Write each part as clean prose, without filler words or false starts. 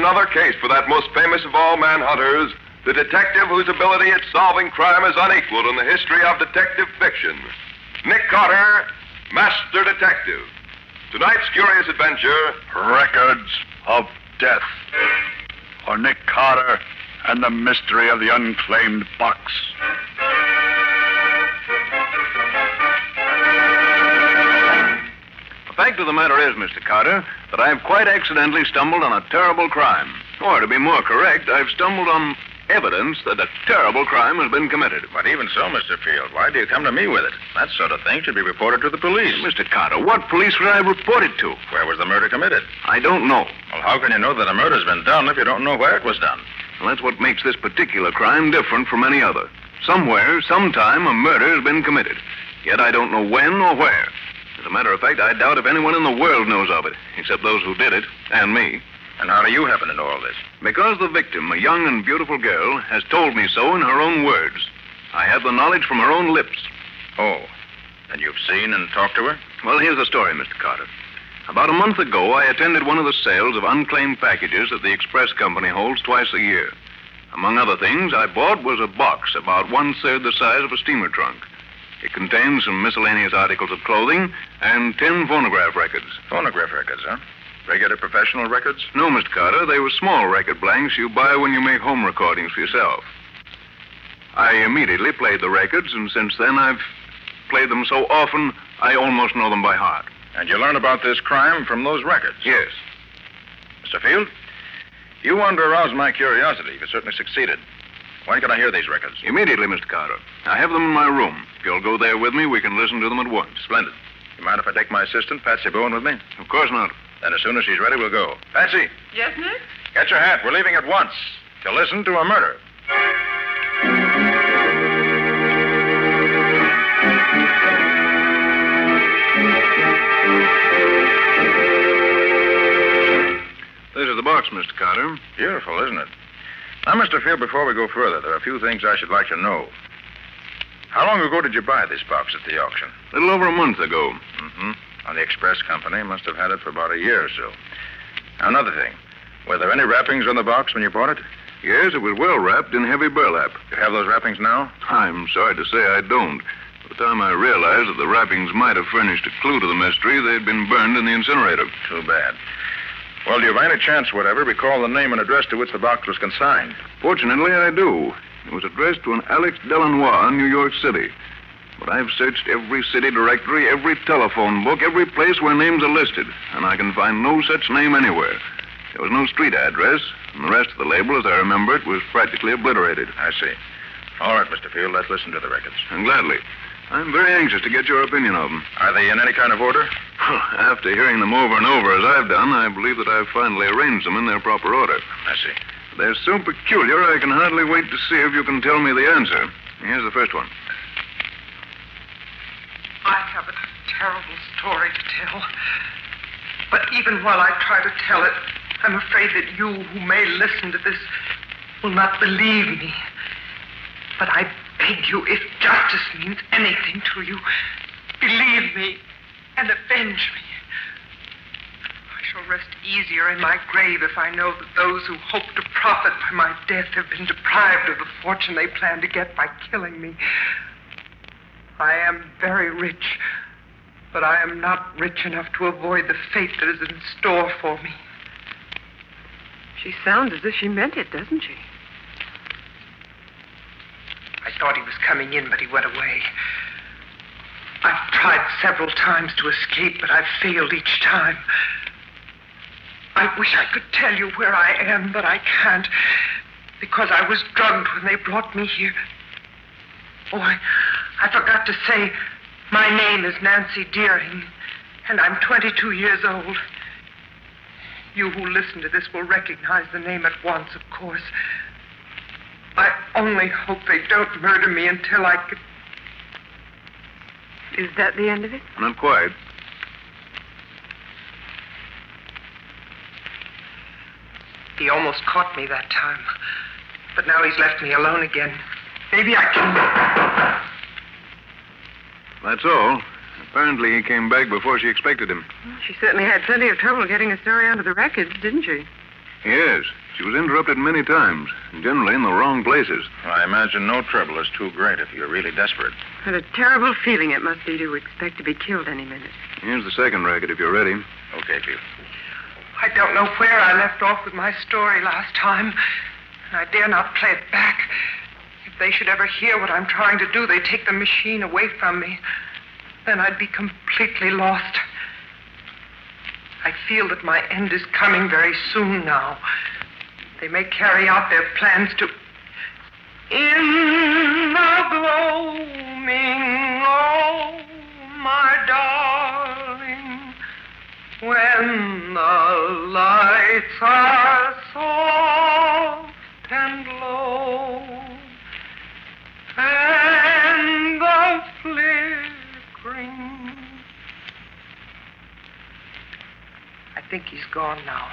another case for that most famous of all manhunters, the detective whose ability at solving crime is unequaled in the history of detective fiction. Nick Carter, Master Detective. Tonight's curious adventure, Records of Death. For Nick Carter and the mystery of the unclaimed box. The fact of the matter is, Mr. Carter, that I've quite accidentally stumbled on a terrible crime. Or, to be more correct, I've stumbled on evidence that a terrible crime has been committed. But even so, Mr. Field, why do you come to me with it? That sort of thing should be reported to the police. Mr. Carter, what police would I report it to? Where was the murder committed? I don't know. Well, how can you know that a murder's been done if you don't know where it was done? Well, that's what makes this particular crime different from any other. Somewhere, sometime, a murder has been committed. Yet I don't know when or where. As a matter of fact, I doubt if anyone in the world knows of it, except those who did it, and me. And how do you happen to know all this? Because the victim, a young and beautiful girl, has told me so in her own words. I have the knowledge from her own lips. Oh, and you've seen and talked to her? Well, here's the story, Mr. Carter. About a month ago, I attended one of the sales of unclaimed packages that the Express Company holds twice a year. Among other things, I bought was a box about 1/3 the size of a steamer trunk. It contains some miscellaneous articles of clothing and 10 phonograph records. Phonograph records, huh? Regular professional records? No, Mr. Carter, they were small record blanks you buy when you make home recordings for yourself. I immediately played the records, and since then I've played them so often, I almost know them by heart. And you learn about this crime from those records? Yes. Mr. Field, you wanted to arouse my curiosity. You certainly succeeded. When can I hear these records? Immediately, Mr. Carter. I have them in my room. If you'll go there with me, we can listen to them at once. Splendid. You mind if I take my assistant, Patsy Bowen, with me? Of course not. Then as soon as she's ready, we'll go. Patsy, Yes, Nick? get your hat. We're leaving at once to listen to a murder. This is the box, Mr. Carter. Beautiful, isn't it? Now, Mr. Field, before we go further, there are a few things I should like to know. How long ago did you buy this box at the auction? A little over a month ago. Mm-hmm. On the Express Company. Must have had it for about a year or so. Now, another thing. Were there any wrappings on the box when you bought it? Yes, it was well wrapped in heavy burlap. You have those wrappings now? I'm sorry to say I don't. By the time I realized that the wrappings might have furnished a clue to the mystery, they'd been burned in the incinerator. Too bad. Well, do you by any chance, whatever, recall the name and address to which the box was consigned? Fortunately, I do. It was addressed to an Alex Delanois in New York City. But I've searched every city directory, every telephone book, every place where names are listed, and I can find no such name anywhere. There was no street address, and the rest of the label, as I remember it, was practically obliterated. I see. All right, Mr. Field, let's listen to the records. And gladly. I'm very anxious to get your opinion of them. Are they in any kind of order? After hearing them over and over as I've done, I believe that I've finally arranged them in their proper order. I see. They're so peculiar, I can hardly wait to see if you can tell me the answer. Here's the first one. I have a terrible story to tell. But even while I try to tell it, I'm afraid that you who may listen to this will not believe me. But I beg you, if justice means anything to you, believe me and avenge me. I shall rest easier in my grave if I know that those who hope to profit by my death have been deprived of the fortune they plan to get by killing me. I am very rich, but I am not rich enough to avoid the fate that is in store for me. She sounds as if she meant it, doesn't she? I thought he was coming in, but he went away. I've tried several times to escape, but I've failed each time. I wish I could tell you where I am, but I can't, because I was drugged when they brought me here. Oh, I forgot to say, my name is Nancy Deering, and I'm 22 years old. You who listen to this will recognize the name at once, of course. I only hope they don't murder me until I can... Is that the end of it? Not quite. He almost caught me that time. But now he's left me alone again. Maybe I can... That's all. Apparently he came back before she expected him. Well, she certainly had plenty of trouble getting a story onto the records, didn't she? Yes. She was interrupted many times, generally in the wrong places. I imagine no trouble is too great if you're really desperate. What a terrible feeling it must be to expect to be killed any minute. Here's the second racket if you're ready. Okay, Field. I don't know where I left off with my story last time, and I dare not play it back. If they should ever hear what I'm trying to do, they'd take the machine away from me. Then I'd be completely lost. I feel that my end is coming very soon now. They may carry out their plans to... In the gloaming, oh, my darling, when the lights are soft and low, and the flickering... I think he's gone now.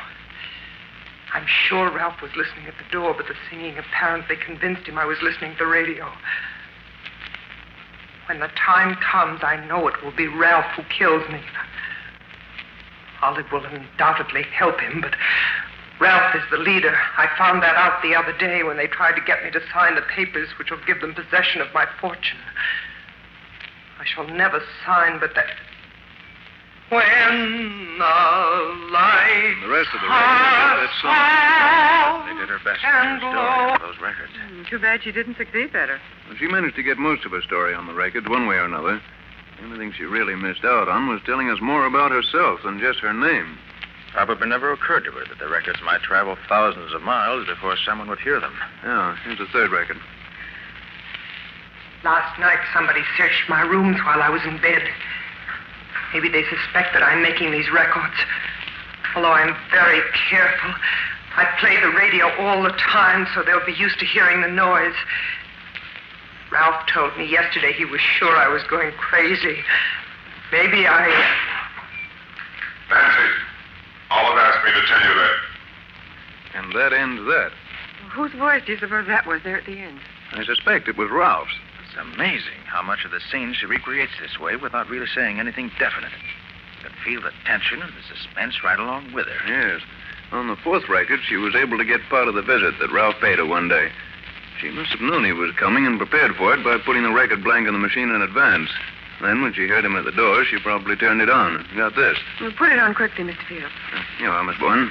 I'm sure Ralph was listening at the door, but the singing apparently convinced him I was listening to the radio. When the time comes, I know it will be Ralph who kills me. Olive will undoubtedly help him, but Ralph is the leader. I found that out the other day when they tried to get me to sign the papers which will give them possession of my fortune. I shall never sign, but that... When the lights The rest of the radio, that song. They did her best with her story on those records. Too bad she didn't succeed better. Well, she managed to get most of her story on the records, one way or another. The only thing she really missed out on was telling us more about herself than just her name. Probably never occurred to her that the records might travel thousands of miles before someone would hear them. Yeah, here's the third record. Last night, somebody searched my rooms while I was in bed. Maybe they suspect that I'm making these records. Although I'm very careful, I play the radio all the time, so they'll be used to hearing the noise. Ralph told me yesterday he was sure I was going crazy. Maybe I... Nancy, Olive asked me to tell you that. And that ends that. Whose voice do you suppose that was there at the end? I suspect it was Ralph's. It's amazing how much of the scene she recreates this way without really saying anything definite. You can feel the tension and the suspense right along with her. Yes. On the fourth record, she was able to get part of the visit that Ralph paid her one day. She must have known he was coming and prepared for it by putting the record blank on the machine in advance. Then, when she heard him at the door, she probably turned it on and got this. Well, put it on quickly, Mr. Field. Here you are, Miss Bourne.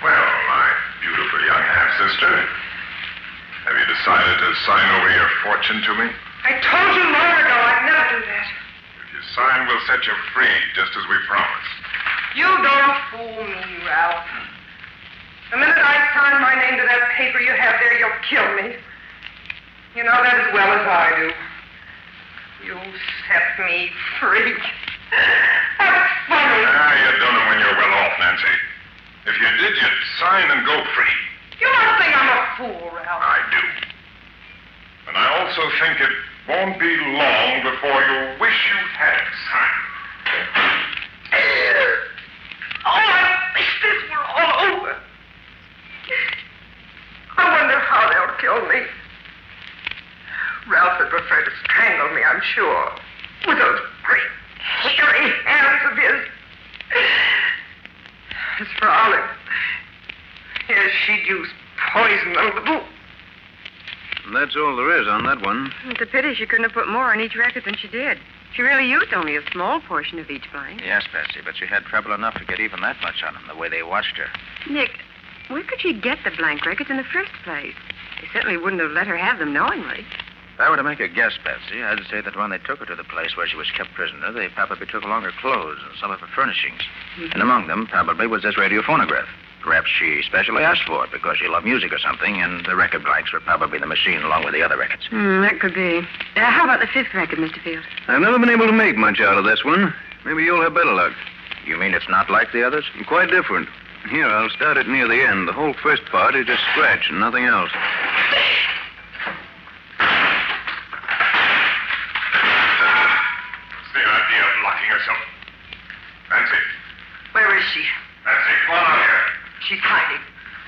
Well, my beautiful young half-sister, have you decided to sign over your fortune to me? I told you long ago I'd never do that. If you sign, we'll set you free, just as we promised. You don't fool me, Ralph. The minute I sign my name to that paper you have there, you'll kill me. You know that as well as I do. You set me free. That's funny. You don't know when you're well off, Nancy. If you did, you'd sign and go free. You must think I'm a fool, Ralph. I do. And I also think it won't be long before you wish you had signed. Oh, I wish this were all over. I wonder how they'll kill me. Ralph would prefer to strangle me, I'm sure. With those great, hairy hands of his. As for Olive, yes, she'd use poison on the boot. And that's all there is on that one. It's a pity she couldn't have put more on each record than she did. She really used only a small portion of each blank. Yes, Betsy, but she had trouble enough to get even that much on them, the way they watched her. Nick, where could she get the blank records in the first place? They certainly wouldn't have let her have them knowingly. If I were to make a guess, Betsy, I'd say that when they took her to the place where she was kept prisoner, they probably took along her clothes and some of her furnishings. Mm-hmm. And among them probably was this radio phonograph. Perhaps she specially asked for it because she loved music or something, and the record blanks were probably the machine along with the other records. That could be. How about the fifth record, Mr. Field? I've never been able to make much out of this one. Maybe you'll have better luck. You mean it's not like the others? Quite different. Here, I'll start it near the end. The whole first part is just scratch and nothing else. What's the idea of locking yourself? Nancy. Where is she? Nancy, come on out here. She's hiding.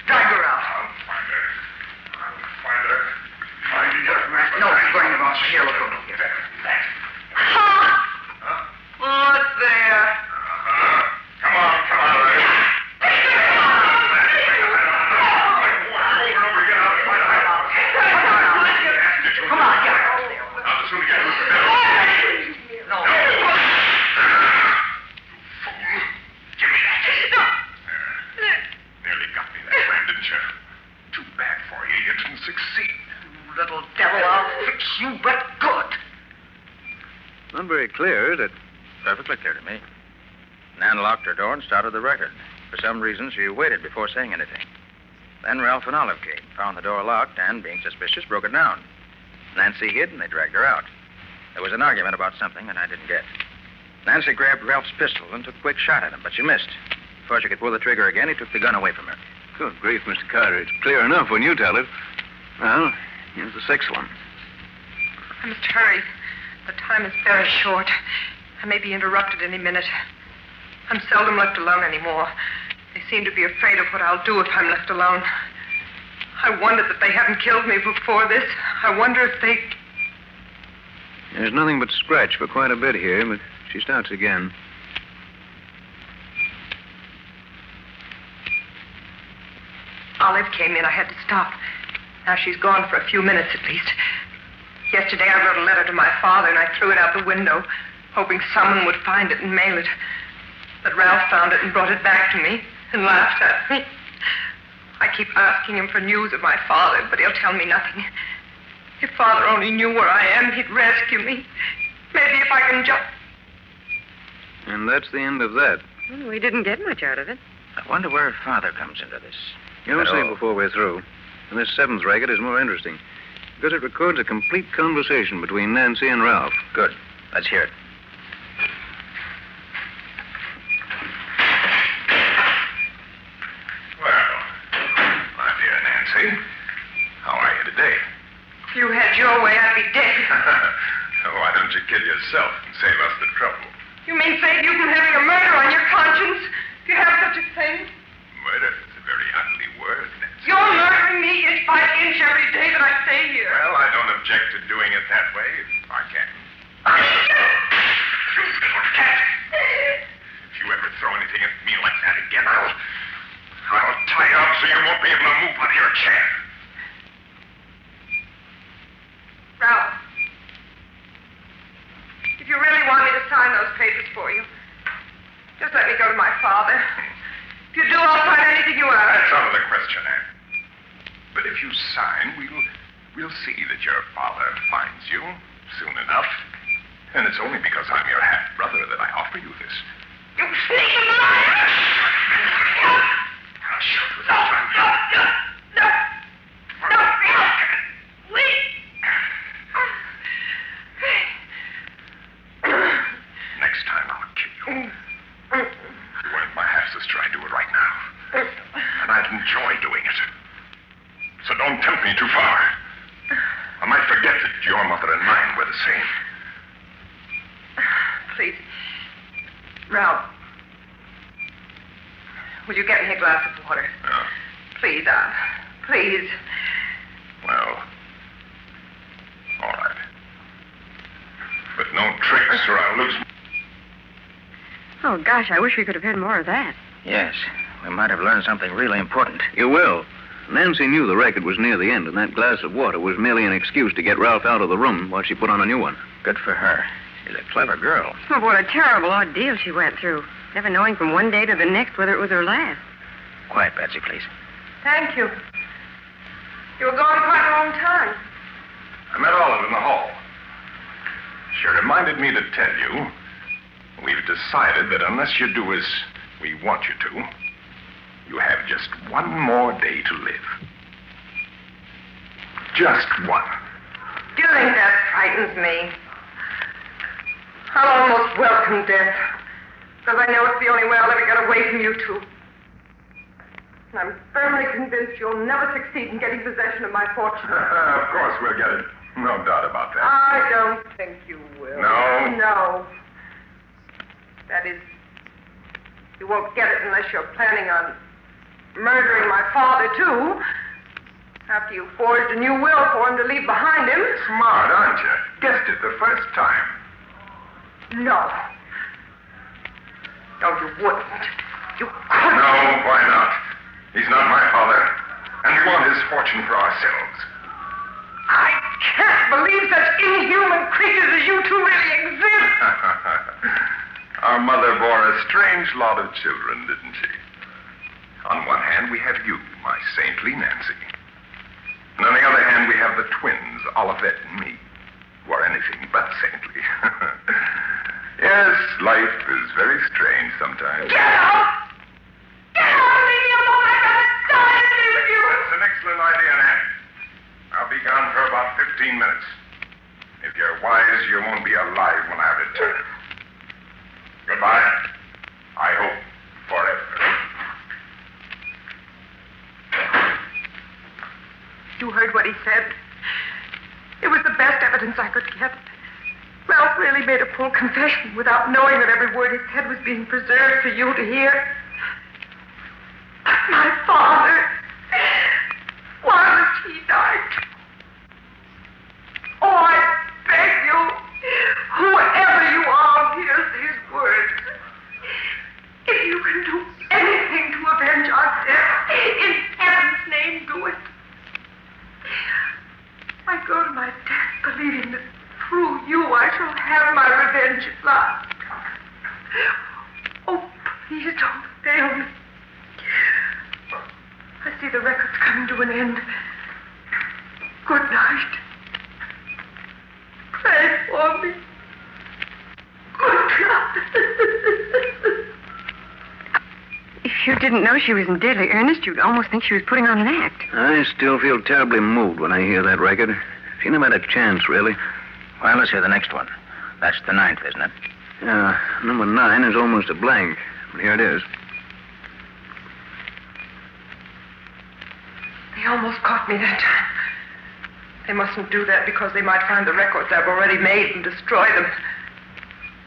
Drag her out. I'll find her. Find her. No, bring her out. Here, look over here. Huh? Look there. you but good. Not very clear, is it? Perfectly clear to me. Nan locked her door and started the record. For some reason, she waited before saying anything. Then Ralph and Olive came, found the door locked, and, being suspicious, broke it down. Nancy hid, and they dragged her out. There was an argument about something, and I didn't get. Nancy grabbed Ralph's pistol and took a quick shot at him, but she missed. Before she could pull the trigger again, he took the gun away from her. Good grief, Mr. Carter. It's clear enough when you tell it. Well, here's the sixth one. I must hurry. The time is very short. I may be interrupted any minute. I'm seldom left alone anymore. They seem to be afraid of what I'll do if I'm left alone. I wonder that they haven't killed me before this. I wonder if they... There's nothing but scratch for quite a bit here, but she starts again. Olive came in. I had to stop. Now she's gone for a few minutes at least. Yesterday I wrote a letter to my father and I threw it out the window, hoping someone would find it and mail it. But Ralph found it and brought it back to me and laughed at me. I keep asking him for news of my father, but he'll tell me nothing. If Father only knew where I am, he'd rescue me. Maybe if I can just... And that's the end of that. Well, we didn't get much out of it. I wonder where Father comes into this. You'll see before we're through. And this seventh record is more interesting because it records a complete conversation between Nancy and Ralph. Good. Let's hear it. Well, my dear Nancy, how are you today? If you had your way, I'd be dead. Why don't you kill yourself and save us the trouble? You mean save you from having a murder on your conscience? Do you have such a thing? Murder is a very ugly word, Nancy. You're murdering me inch by inch every day that I stay here. Well, I don't object to doing it that way if I can. You little cat. If you ever throw anything at me like that again, I'll tie you up so you won't be able to move out of your chair. Ralph, if you really want me to sign those papers for you, just let me go to my father. If you do, I'll sign anything you ask. That's out of the question, Anne. But if you sign, we'll see that your father finds you soon enough. And it's only because I'm your half-brother that I offer you this. You sneaking liar! I'll shoot you with this one. No, wait. Next time I'll kill you. You weren't my half-sister. I do it right now. And I'd enjoy doing it. So don't tempt me too far. I might forget that your mother and mine were the same. Please. Ralph. Will you get me a glass of water? Yeah. Please, please. Well, all right. But no tricks or I'll lose... Oh, gosh, I wish we could have heard more of that. Yes, we might have learned something really important. You will. Nancy knew the record was near the end, and that glass of water was merely an excuse to get Ralph out of the room while she put on a new one. Good for her. She's a clever girl. Oh, what a terrible ordeal she went through. Never knowing from one day to the next whether it was her last. Quiet, Betsy, please. Thank you. You were gone quite a long time. I met Olive in the hall. She reminded me to tell you we've decided that unless you do as we want you to, you have just one more day to live. Just one. Do you think that frightens me? I'll almost welcome death, because I know it's the only way I'll ever get away from you two. And I'm firmly convinced you'll never succeed in getting possession of my fortune. Of course we'll get it. No doubt about that. I don't think you will. No? No. That is, you won't get it unless you're planning on murdering my father, too. After you forged a new will for him to leave behind him. Smart, aren't you? Guessed it the first time. No. No, you wouldn't. You couldn't. No, why not? He's not my father, and we want his fortune for ourselves. I can't believe such inhuman creatures as you two really exist. Our mother bore a strange lot of children, didn't she? On one hand, we have you, my saintly Nancy. And on the other hand, we have the twins, Olivette and me. Yes, life is very strange sometimes. Get out! Get out! Leave me alone! I gotta die and be with you! That's an excellent idea, Nan. I'll be gone for about 15 minutes. If you're wise, you won't be alive when I return. Goodbye. I hope forever. You heard what he said. It was the best evidence I could get. Ralph really made a full confession without knowing that every word he said was being preserved for you to hear. My father. Why was he died? Oh, I beg you, whoever you are who hears these words, if you can do anything to avenge our death, in heaven's name, do it. I go to my death believing that through you I shall have my revenge at last. Oh, please don't fail me. I see the record's coming to an end. Good night. Pray for me. Good night. If you didn't know she was in deadly earnest, you'd almost think she was putting on an act. I still feel terribly moved when I hear that record. She never had a chance, really. Well, let's hear the next one. That's the 9th, isn't it? Yeah, number 9 is almost a blank. But here it is. They almost caught me that time. They mustn't do that because they might find the records I've already made and destroy them.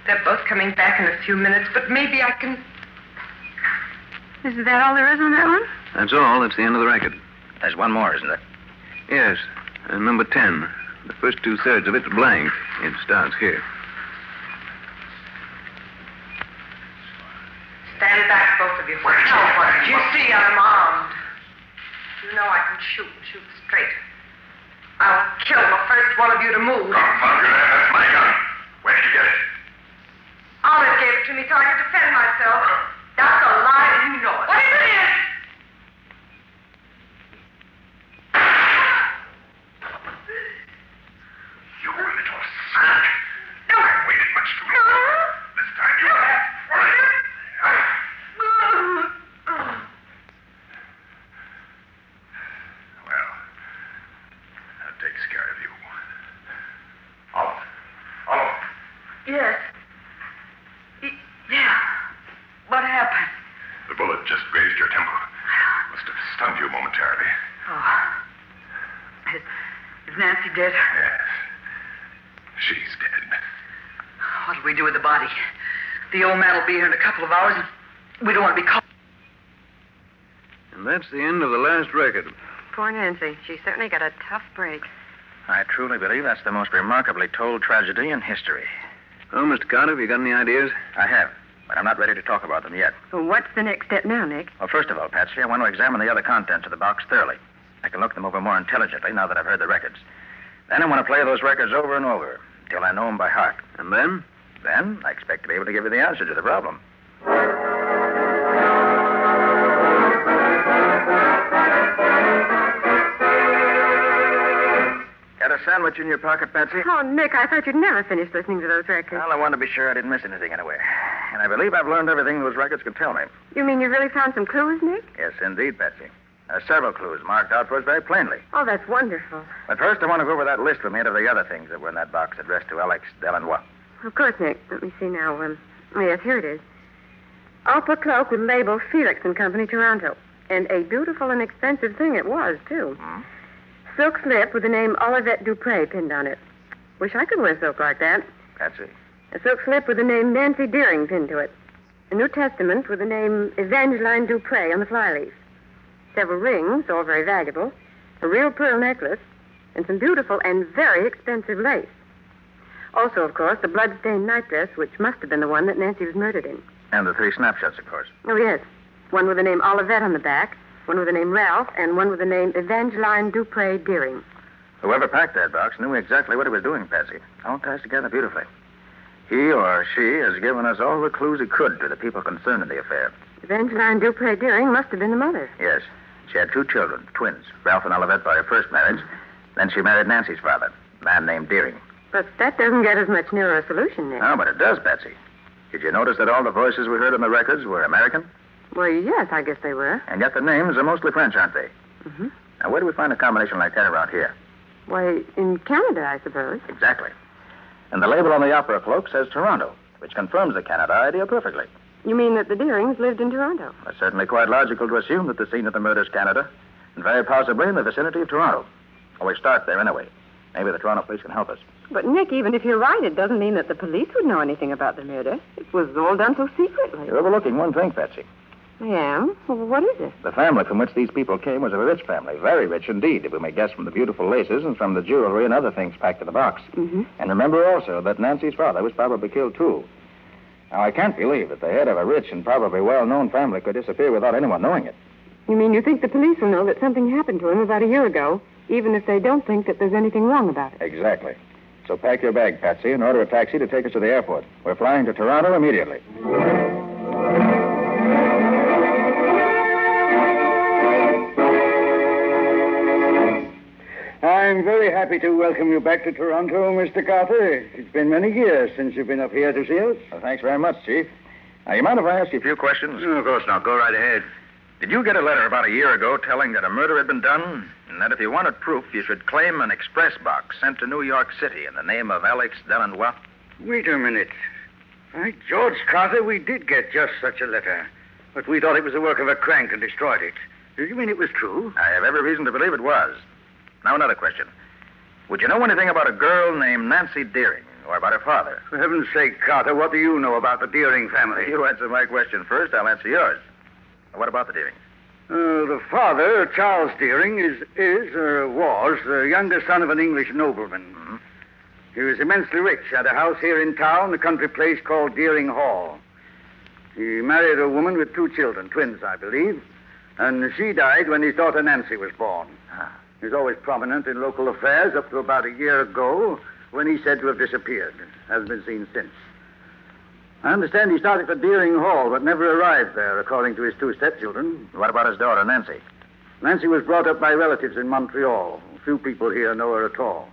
They're both coming back in a few minutes, but maybe I can... Is that all there is on that one? That's all. That's the end of the record. There's one more, isn't there? Yes, number 10. The first 2/3 of it's blank. It starts here. Stand back, both of you. You see I'm armed. You know I can shoot and shoot straight. I'll kill the first one of you to move. Confound you, that's my gun. Where did you get it? Olive gave it to me so I could defend myself. That's a lie, and you know it. What is it? You little sack. You haven't waited much too long. This time you have. Well, that takes care of you. Olive. Olive. Yes. Yeah. What happened? The bullet just grazed your temple. Must have stunned you momentarily. Oh. Is Nancy dead? Yes. She's dead. What'll we do with the body? The old man will be here in a couple of hours, and we don't want to be caught. And that's the end of the last record. Poor Nancy. She certainly got a tough break. I truly believe that's the most remarkably told tragedy in history. Well, Mr. Carter, have you got any ideas? I have, but I'm not ready to talk about them yet. Well, what's the next step now, Nick? Well, first of all, Patsy, I want to examine the other contents of the box thoroughly. I can look them over more intelligently now that I've heard the records. Then I want to play those records over and over until I know them by heart. And then? Then I expect to be able to give you the answer to the problem. Got a sandwich in your pocket, Patsy? Oh, Nick, I thought you'd never finish listening to those records. Well, I wanted to be sure I didn't miss anything anywhere. And I believe I've learned everything those records could tell me. You mean you really found some clues, Nick? Yes, indeed, Patsy. There are several clues marked out for us very plainly. Oh, that's wonderful. But first, I want to go over that list we made of the other things that were in that box addressed to Alex Delanois. Of course, Nick. Let me see now. Yes, here it is. Opera cloak with label Felix and Company, Toronto. And a beautiful and expensive thing it was, too. Hmm? Silk slip with the name Olivette Dupre pinned on it. Wish I could wear silk like that. Patsy. A silk slip with the name Nancy Deering pinned to it. A New Testament with the name Evangeline Dupre on the flyleaf. Several rings, all very valuable. A real pearl necklace. And some beautiful and very expensive lace. Also, of course, the blood-stained nightdress, which must have been the one that Nancy was murdered in. And the 3 snapshots, of course. Oh, yes. One with the name Olivette on the back, one with the name Ralph, and one with the name Evangeline Dupre Deering. Whoever packed that box knew exactly what he was doing, Patsy. All ties together beautifully. He or she has given us all the clues he could to the people concerned in the affair. Evangeline Dupre Deering must have been the mother. Yes. She had 2 children, twins, Ralph and Olivette by her first marriage. Then she married Nancy's father, a man named Deering. But that doesn't get us much nearer a solution, Nick. No, but it does, Patsy. Did you notice that all the voices we heard on the records were American? Well, yes, I guess they were. And yet the names are mostly French, aren't they? Mm-hmm. Now, where do we find a combination like that around here? Why, in Canada, I suppose. Exactly. And the label on the opera cloak says Toronto, which confirms the Canada idea perfectly. You mean that the Deerings lived in Toronto? It's certainly quite logical to assume that the scene of the murder is Canada, and very possibly in the vicinity of Toronto. Well, we start there anyway. Maybe the Toronto police can help us. But, Nick, even if you're right, it doesn't mean that the police would know anything about the murder. It was all done so secretly. You're overlooking one thing, Patsy. I am? Well, what is it? The family from which these people came was a rich family, very rich indeed, if we may guess from the beautiful laces and from the jewelry and other things packed in the box. Mm-hmm. And remember also that Nancy's father was probably killed, too. Now, I can't believe that the head of a rich and probably well-known family could disappear without anyone knowing it. You mean you think the police will know that something happened to him about a year ago, even if they don't think that there's anything wrong about it? Exactly. So pack your bag, Patsy, and order a taxi to take us to the airport. We're flying to Toronto immediately. I'm very happy to welcome you back to Toronto, Mr. Carter. It's been many years since you've been up here to see us. Well, thanks very much, Chief. Now, you mind if I ask you a few questions? Of course not. Go right ahead. Did you get a letter about a year ago telling that a murder had been done, and that if you wanted proof, you should claim an express box sent to New York City in the name of Alex Delanois? Wait a minute. By George Carter, we did get just such a letter. But we thought it was the work of a crank and destroyed it. Do you mean it was true? I have every reason to believe it was. Now, another question. Would you know anything about a girl named Nancy Deering, or about her father? For heaven's sake, Carter, what do you know about the Deering family? You answer my question first, I'll answer yours. What about the Deerings? The father, Charles Deering, was the younger son of an English nobleman. Mm-hmm. He was immensely rich, had a house here in town, a country place called Deering Hall. He married a woman with 2 children, twins, I believe, and she died when his daughter Nancy was born. Ah. He was always prominent in local affairs up to about a year ago, when he's said to have disappeared. Hasn't been seen since. I understand he started for Deering Hall, but never arrived there, according to his 2 stepchildren. What about his daughter, Nancy? Nancy was brought up by relatives in Montreal. Few people here know her at all.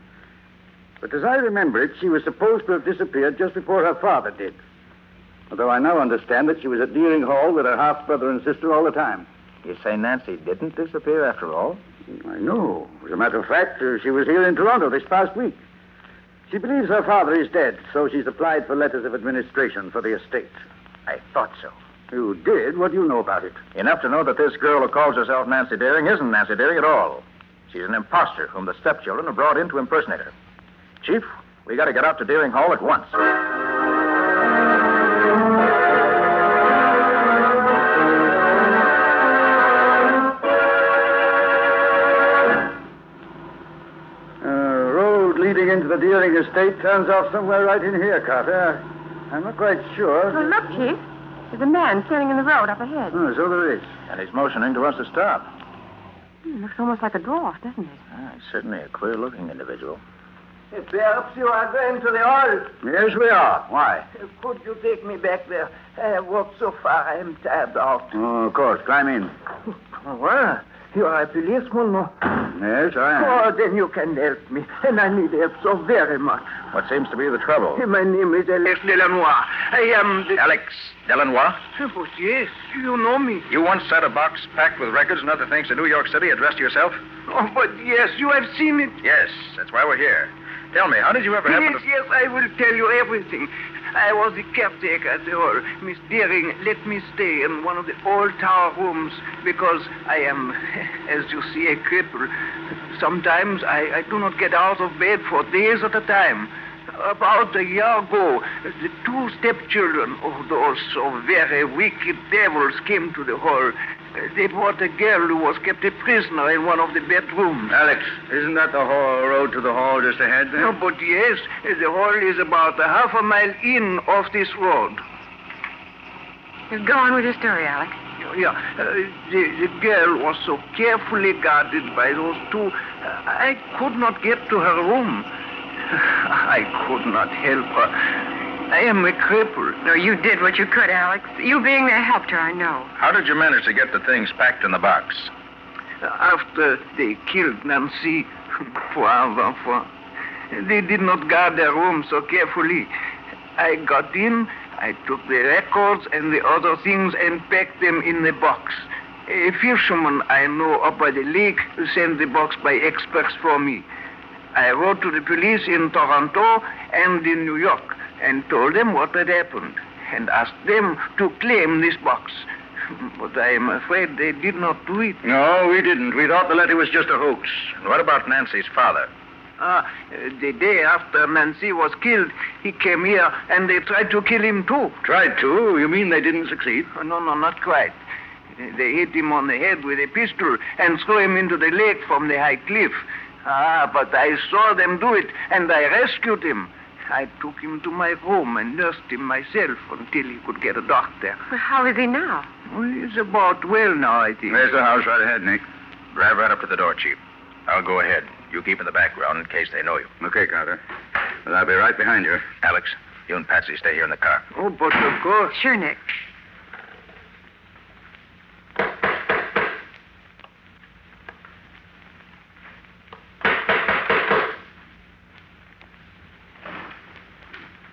But as I remember it, she was supposed to have disappeared just before her father did. Although I now understand that she was at Deering Hall with her half-brother and sister all the time. You say Nancy didn't disappear after all? I know. As a matter of fact, she was here in Toronto this past week. She believes her father is dead, so she's applied for letters of administration for the estate. I thought so. You did? What do you know about it? Enough to know that this girl who calls herself Nancy Deering isn't Nancy Deering at all. She's an imposter whom the stepchildren have brought in to impersonate her. Chief, we got to get out to Deering Hall at once. Leading into the Deering estate turns off somewhere right in here, Carter. I'm not quite sure. Well, look, Chief. There's a man standing in the road up ahead. Oh, so there is. And he's motioning to us to stop. Looks almost like a dwarf, doesn't it? He's certainly a queer-looking individual. Perhaps you are going to the hall. Yes, we are. Why? Could you take me back there? I have walked so far, I am tired out. Oh, of course. Climb in. Well, you are a policeman, no? Yes, I am. Oh, then you can help me. And I need help so very much. What seems to be the trouble? My name is Alex Delanois. I am the... Alex Delanois? But yes, you know me. You once had a box packed with records and other things to New York City addressed to yourself? Oh, but yes, you have seen it. Yes, that's why we're here. Tell me, how did you ever happen to... Yes, I will tell you everything. I was the caretaker at the hall. Miss Deering let me stay in one of the old tower rooms because I am, as you see, a cripple. Sometimes I do not get out of bed for days at a time. About a year ago, the 2 stepchildren of those so very wicked devils came to the hall. They brought a girl who was kept a prisoner in one of the bedrooms. Alex, isn't that the road to the hall just ahead there? No, but yes, the hall is about a half a mile in off this road. Go on with your story, Alex. Yeah, the girl was so carefully guarded by those 2, I could not get to her room. I could not help her. I am a cripple. No, you did what you could, Alex. You being there helped her, I know. How did you manage to get the things packed in the box? After they killed Nancy, they did not guard their room so carefully. I got in, I took the records and the other things and packed them in the box. A fisherman I know up by the lake sent the box by express for me. I wrote to the police in Toronto and in New York and told them what had happened and asked them to claim this box. But I am afraid they did not do it. No, we didn't. We thought the letter was just a hoax. And what about Nancy's father? The day after Nancy was killed, he came here and they tried to kill him too. Tried to? You mean they didn't succeed? No, not quite. They hit him on the head with a pistol and threw him into the lake from the high cliff. But I saw them do it, and I rescued him. I took him to my room and nursed him myself until he could get a doctor. Well, how is he now? He's about well now, I think. There's the house right ahead, Nick. Drive right up to the door, Chief. I'll go ahead. You keep in the background in case they know you. Okay, Carter. Well, I'll be right behind you. Alex, you and Patsy stay here in the car. Oh, but of course. Sure, Nick.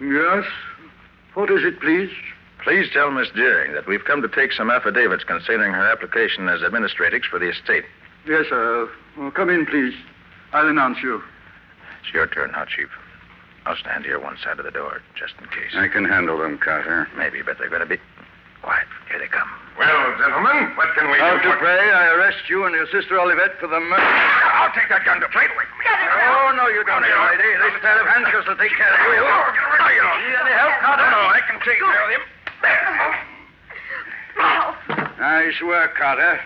Yes? What is it, please? Please tell Miss Deering that we've come to take some affidavits concerning her application as administratrix for the estate. Yes, sir. Well, come in, please. I'll announce you. It's your turn now, Chief. I'll stand here one side of the door, just in case. I can handle them, Carter. Maybe, but they're going to be quiet. Here they come. Well, gentlemen, what can we do? Dupre, I arrest you and your sister Olivette for the murder. I'll take that gun to play away from me. Oh, no, you don't, young lady. This pair of handcuffs will take care of you. Need any help, Carter? No, I can take care of him. Nice work, Carter.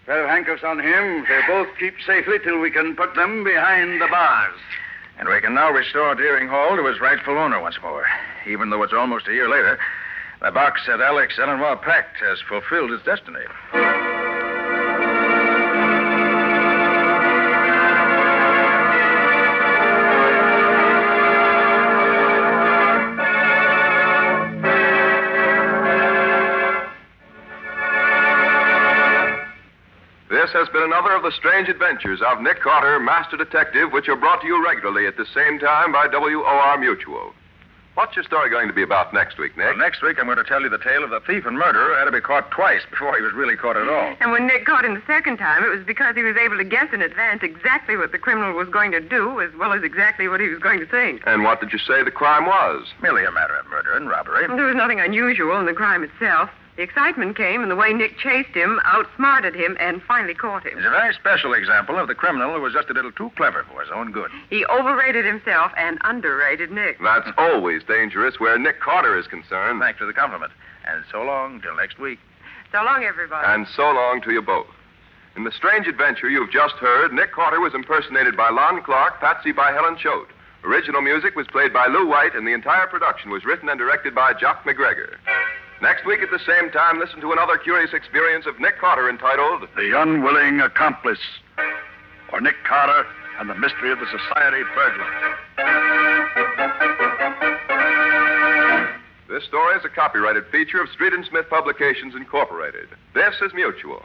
Pair of handcuffs on him. They'll both keep safely till we can put them behind the bars. And we can now restore Deering Hall to its rightful owner once more. Even though it's almost a year later, the box that Alex Ellenmore packed has fulfilled its destiny. This has been another of the strange adventures of Nick Carter, Master Detective, which are brought to you regularly at the same time by WOR Mutual. What's your story going to be about next week, Nick? Well, next week I'm going to tell you the tale of the thief and murderer who had to be caught twice before he was really caught at all. And when Nick caught him the second time, it was because he was able to guess in advance exactly what the criminal was going to do, as well as exactly what he was going to think. And what did you say the crime was? Merely a matter of murder and robbery. There was nothing unusual in the crime itself. The excitement came in the way Nick chased him, outsmarted him, and finally caught him. It's a very special example of the criminal who was just a little too clever for his own good. He overrated himself and underrated Nick. That's always dangerous where Nick Carter is concerned. Thanks for the compliment. And so long till next week. So long, everybody. And so long to you both. In the strange adventure you've just heard, Nick Carter was impersonated by Lon Clark, Patsy by Helen Choate. Original music was played by Lou White, and the entire production was written and directed by Jock McGregor. Next week at the same time, listen to another curious experience of Nick Carter entitled The Unwilling Accomplice, or Nick Carter and the Mystery of the Society Burglar. This story is a copyrighted feature of Street and Smith Publications, Incorporated. This is Mutual.